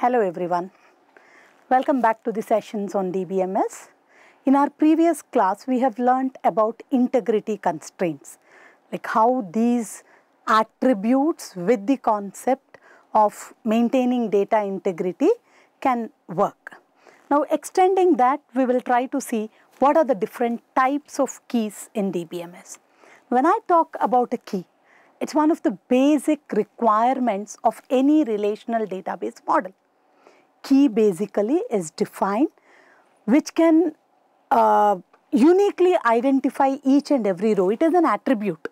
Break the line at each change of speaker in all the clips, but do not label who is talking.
Hello everyone. Welcome back to the sessions on DBMS. In our previous class, we have learnt about integrity constraints, like how these attributes with the concept of maintaining data integrity can work. Now, extending that, we will try to see what are the different types of keys in DBMS. When I talk about a key, it's one of the basic requirements of any relational database model. Key basically is defined, which can uniquely identify each and every row. It is an attribute.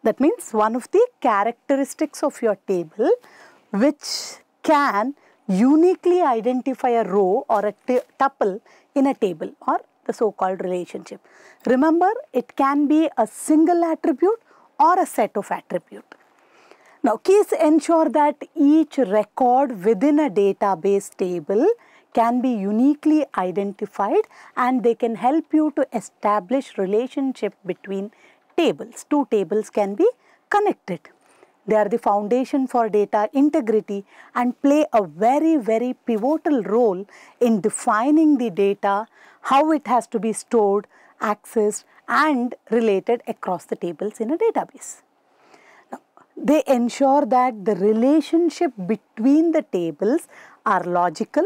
That means one of the characteristics of your table which can uniquely identify a row or a tuple in a table or the so-called relationship. Remember, it can be a single attribute or a set of attributes. Now, keys ensure that each record within a database table can be uniquely identified, and they can help you to establish relationship between tables. Two tables can be connected. They are the foundation for data integrity and play a very pivotal role in defining the data, how it has to be stored, accessed and related across the tables in a database. Now, they ensure that the relationship between the tables are logical,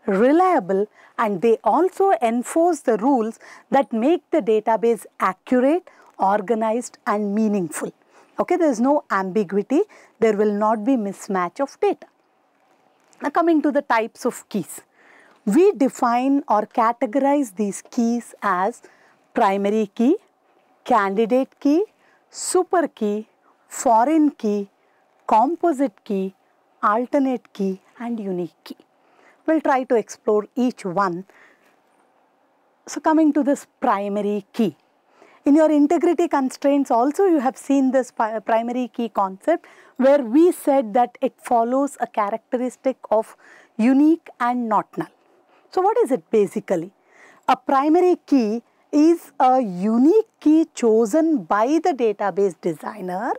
reliable, and they also enforce the rules that make the database accurate, organized and meaningful. Okay, there is no ambiguity, there will not be mismatch of data. Now, coming to the types of keys. We define or categorize these keys as primary key, candidate key, super key, foreign key, composite key, alternate key and unique key. We'll try to explore each one. So, coming to this primary key. In your integrity constraints also you have seen this primary key concept, where we said that it follows a characteristic of unique and not null. So, what is it basically? A primary key is a unique key chosen by the database designer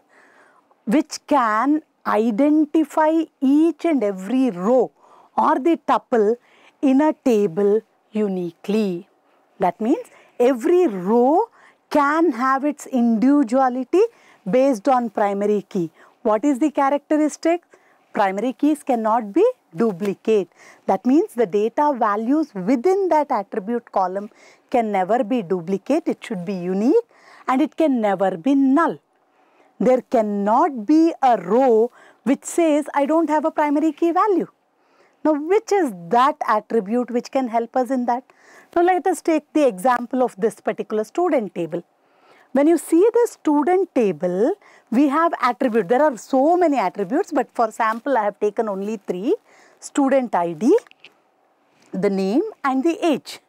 which can identify each and every row or the tuple in a table uniquely. That means every row can have its individuality based on primary key. What is the characteristic? Primary keys cannot be duplicate. That means the data values within that attribute column can never be duplicate. It should be unique and it can never be null. There cannot be a row which says I don't have a primary key value. Now, which is that attribute which can help us in that? Now, let us take the example of this particular student table. When you see the student table, we have attributes. There are so many attributes, but for sample I have taken only 3. Student ID, the name and the age.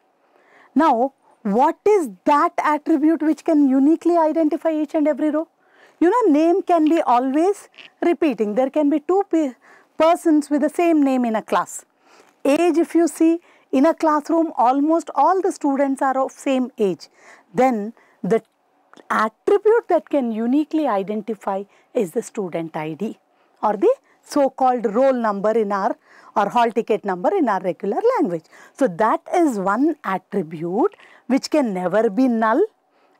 Now, what is that attribute which can uniquely identify each and every row? You know, name can be always repeating. There can be 2 persons with the same name in a class. Age, if you see, in a classroom, almost all the students are of same age. Then the attribute that can uniquely identify is the student ID or the so-called roll number in our or hall ticket number in our regular language. So, that is one attribute which can never be null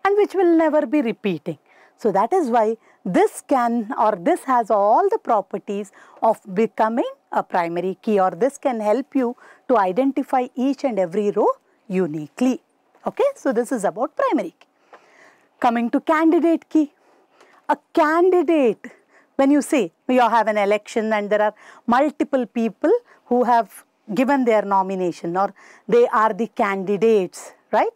and which will never be repeating. So, that is why this can or this has all the properties of becoming a primary key, or this can help you to identify each and every row uniquely. Okay, so this is about primary key. Coming to candidate key. A candidate, when you say you have an election and there are multiple people who have given their nomination or they are the candidates, right?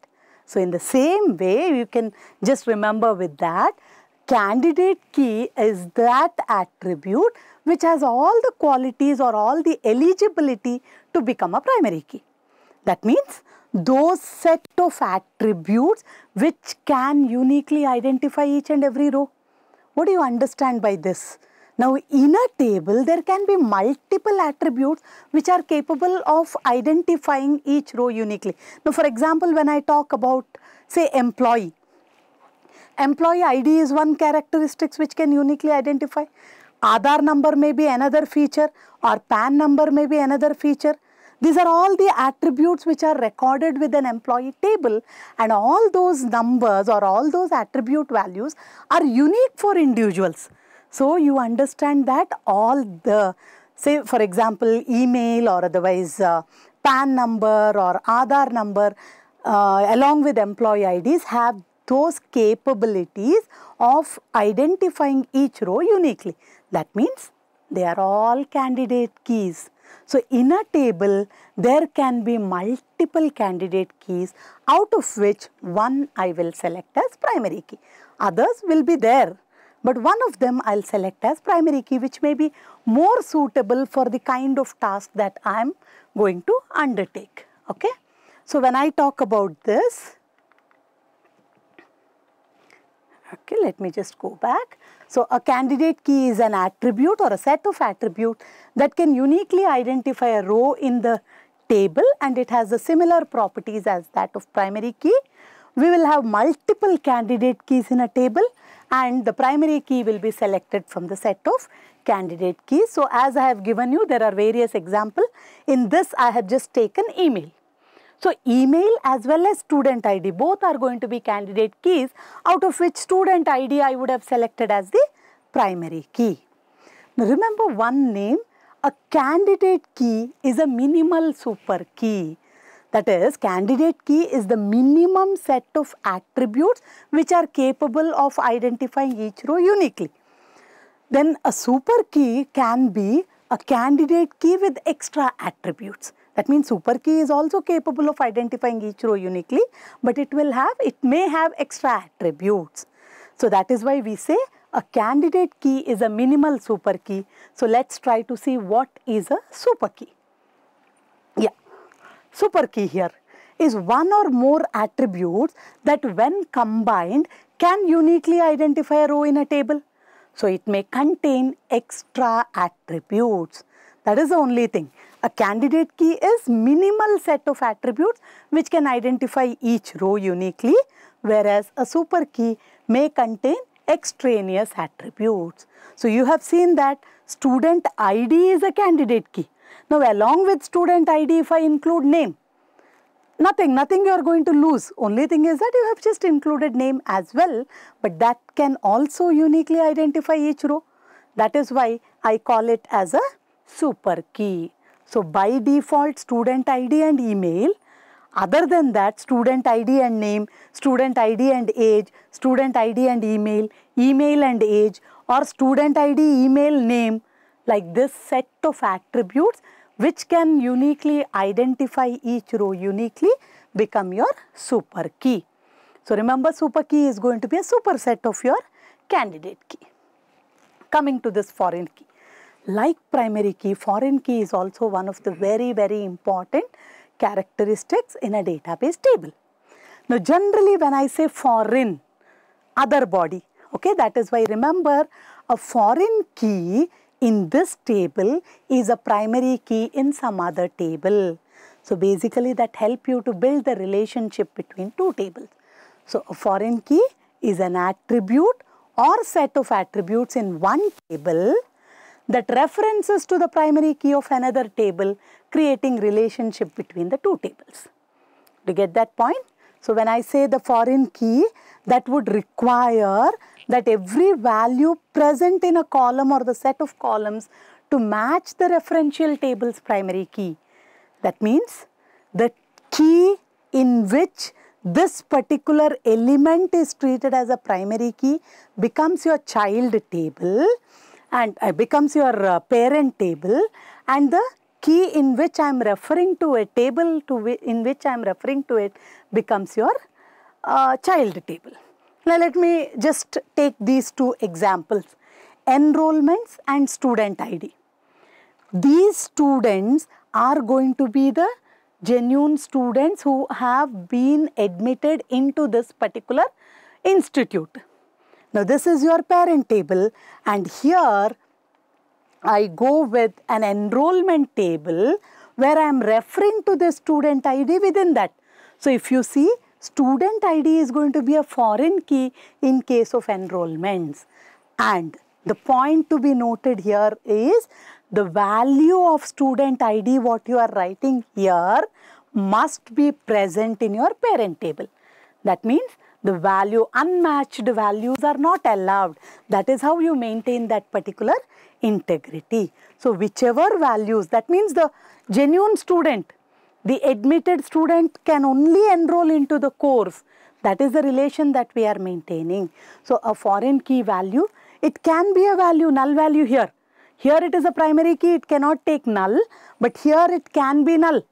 So, in the same way, you can just remember with that, candidate key is that attribute which has all the qualities or all the eligibility to become a primary key. That means those set of attributes which can uniquely identify each and every row. What do you understand by this? Now, in a table, there can be multiple attributes which are capable of identifying each row uniquely. Now, for example, when I talk about, say, employee ID is one characteristic which can uniquely identify. Aadhaar number may be another feature, or PAN number may be another feature. These are all the attributes which are recorded with an employee table, and all those numbers or all those attribute values are unique for individuals. So you understand that all the, say for example, email or otherwise PAN number or Aadhaar number along with employee IDs have those capabilities of identifying each row uniquely. That means they are all candidate keys. So in a table, there can be multiple candidate keys, out of which one I will select as primary key. Others will be there, but one of them I'll select as primary key, which may be more suitable for the kind of task that I am going to undertake. Okay? So when I talk about this, okay, let me just go back. So a candidate key is an attribute or a set of attributes that can uniquely identify a row in the table, and it has the similar properties as that of primary key. We will have multiple candidate keys in a table, and the primary key will be selected from the set of candidate keys. So as I have given you, there are various examples. In this, I have just taken email. So email as well as student ID, both are going to be candidate keys, out of which student ID I would have selected as the primary key. Now remember one name, a candidate key is a minimal super key. That is, candidate key is the minimum set of attributes which are capable of identifying each row uniquely. Then a super key can be a candidate key with extra attributes. That means super key is also capable of identifying each row uniquely, but it may have extra attributes. So that is why we say a candidate key is a minimal super key. So let's try to see what is a super key. Yeah, super key here is one or more attributes that when combined can uniquely identify a row in a table. So it may contain extra attributes. That is the only thing. A candidate key is minimal set of attributes which can identify each row uniquely, whereas a super key may contain extraneous attributes. So you have seen that student ID is a candidate key. Now along with student ID, if I include name, nothing you are going to lose. Only thing is that you have just included name as well, but that can also uniquely identify each row. That is why I call it as a super key. So by default, student ID and email. Other than that, student ID and name, student ID and age, student ID and email, email and age, or student ID, email, name, like this set of attributes which can uniquely identify each row uniquely become your super key. So remember, super key is going to be a superset of your candidate key. Coming to this foreign key. Like primary key, foreign key is also one of the very, very important characteristics in a database table. Now generally when I say foreign, other body, okay, that is why remember a foreign key in this table is a primary key in some other table. So basically that helps you to build the relationship between two tables. So a foreign key is an attribute or set of attributes in one table that references to the primary key of another table, creating relationship between the two tables. Do you get that point? So when I say the foreign key, that would require that every value present in a column or the set of columns to match the referential table's primary key. That means the key in which this particular element is treated as a primary key becomes your child table and becomes your parent table, and the key in which I am referring to a table in which I am referring to it becomes your child table. Now let me just take these two examples, enrollments and student ID. These students are going to be the genuine students who have been admitted into this particular institute. Now this is your parent table, and here I go with an enrollment table where I am referring to the student ID within that. So if you see, student ID is going to be a foreign key in case of enrollments, and The point to be noted here is the value of student ID, what you are writing here, must be present in your parent table. That means the value, unmatched values are not allowed. That is how you maintain that particular integrity. So whichever values, that means the genuine student, the admitted student can only enroll into the course. That is the relation that we are maintaining. So a foreign key value, it can be a value, null value here. Here it is a primary key, it cannot take null, but here it can be null.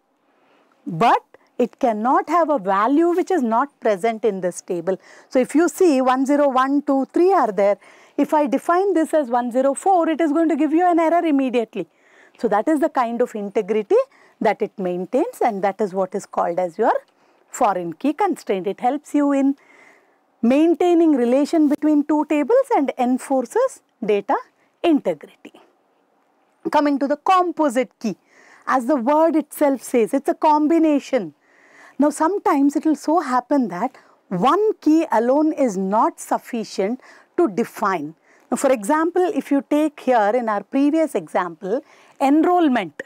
But it cannot have a value which is not present in this table. So if you see 101, 2, 3 are there, if I define this as 104, it is going to give you an error immediately. So that is the kind of integrity that it maintains, and that is what is called as your foreign key constraint. It helps you in maintaining relation between two tables and enforces data integrity. Coming to the composite key, as the word itself says, it's a combination. Now sometimes it will so happen that one key alone is not sufficient to define. Now for example, if you take here in our previous example, enrollment.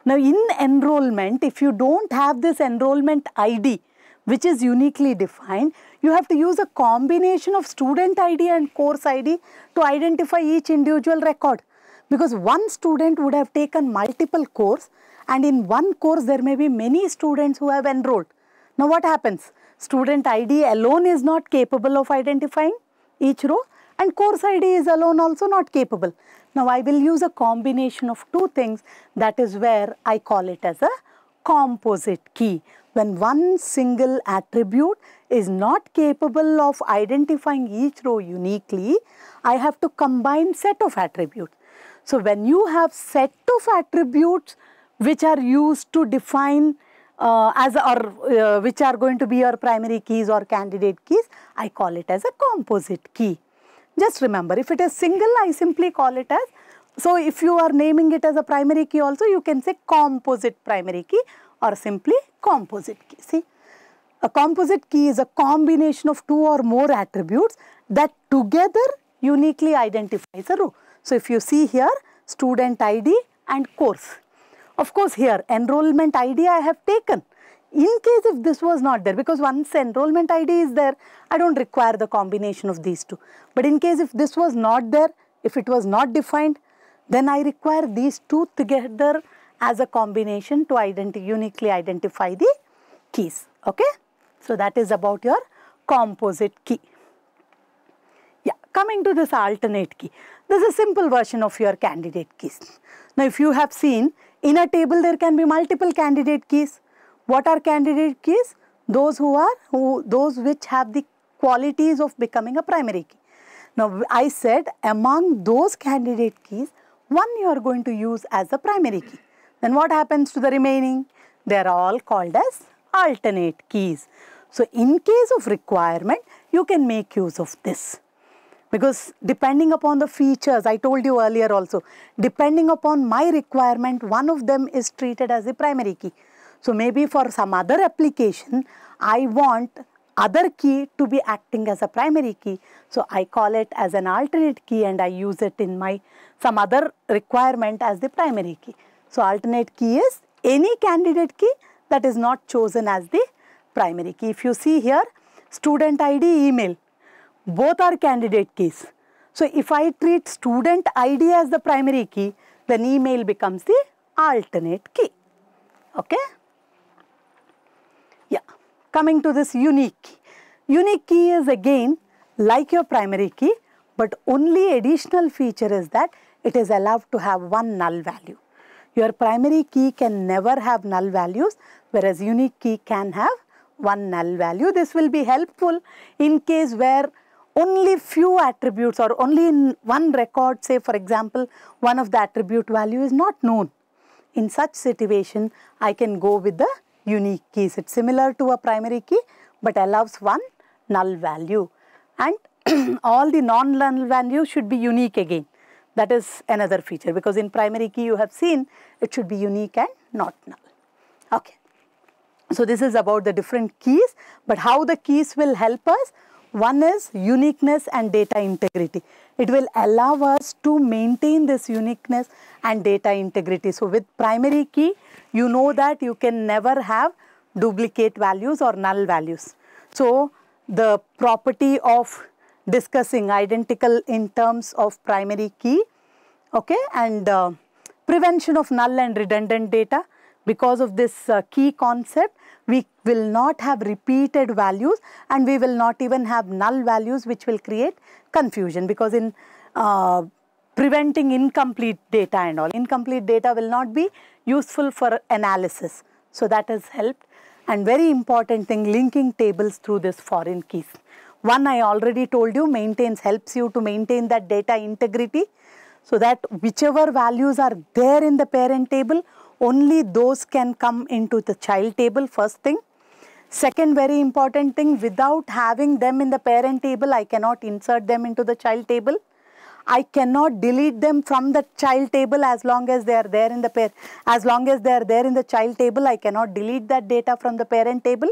Now in enrollment, if you don't have this enrollment ID, which is uniquely defined, you have to use a combination of student ID and course ID to identify each individual record. Because one student would have taken multiple courses, and in one course there may be many students who have enrolled. Now what happens? Student ID alone is not capable of identifying each row, and course ID is alone also not capable. Now I will use a combination of two things. That is where I call it as a composite key. When one single attribute is not capable of identifying each row uniquely, I have to combine set of attributes. So when you have set of attributes which are used to define which are going to be your primary keys or candidate keys, I call it as a composite key. Just remember, if it is single, I simply call it as, so if you are naming it as a primary key also, you can say composite primary key or simply composite key. See, a composite key is a combination of two or more attributes that together uniquely identifies a row. So if you see here, student ID and course. Of course here, enrollment ID I have taken. In case if this was not there, because once enrollment ID is there, I don't require the combination of these two. But in case if this was not there, if it was not defined, then I require these two together as a combination to uniquely identify the keys. Okay? So that is about your composite key. Yeah, coming to this alternate key. This is a simple version of your candidate keys. Now if you have seen, in a table there can be multiple candidate keys. What are candidate keys? Those which have the qualities of becoming a primary key. Now I said among those candidate keys, one you are going to use as a primary key. Then what happens to the remaining? They are all called as alternate keys. So in case of requirement, you can make use of this. Because depending upon the features, I told you earlier also, depending upon my requirement, one of them is treated as a primary key. So maybe for some other application, I want other key to be acting as a primary key. So I call it as an alternate key and I use it in my some other requirement as the primary key. So alternate key is any candidate key that is not chosen as the primary key. If you see here, student ID, email, both are candidate keys. So if I treat student ID as the primary key, then email becomes the alternate key. Okay? Yeah. Coming to this unique key. Unique key is again like your primary key, but only additional feature is that it is allowed to have one null value. Your primary key can never have null values, whereas unique key can have one null value. This will be helpful in case where only few attributes or only in one record, say for example, one of the attribute value is not known. In such situation, I can go with the unique keys. It's similar to a primary key, but allows one null value. And all the non-null values should be unique again. That is another feature, because in primary key you have seen it should be unique and not null. Okay. So this is about the different keys, but how the keys will help us? One is uniqueness and data integrity. It will allow us to maintain this uniqueness and data integrity. So with primary key, you know that you can never have duplicate values or null values. So the property of discussing identical in terms of primary key, okay, and prevention of null and redundant data. Because of this key concept, we will not have repeated values and we will not even have null values, which will create confusion, because in preventing incomplete data and all, incomplete data will not be useful for analysis. So that has helped. And very important thing, linking tables through this foreign keys. One I already told you, helps you to maintain that data integrity, so that whichever values are there in the parent table, only those can come into the child table, first thing. Second very important thing, without having them in the parent table, I cannot insert them into the child table. I cannot delete them from the child table as long as they are there in the child table. I cannot delete that data from the parent table.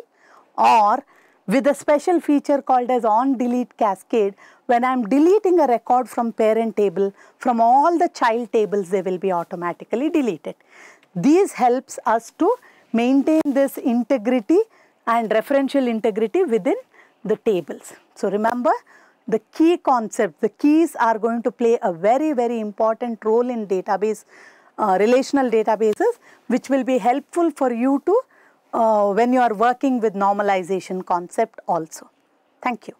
Or with a special feature called as on delete cascade, when I am deleting a record from parent table, from all the child tables, they will be automatically deleted. These helps us to maintain this integrity and referential integrity within the tables. So remember, the key concept, the keys are going to play a very, very important role in database, relational databases, which will be helpful for you to when you are working with normalization concept also. Thank you.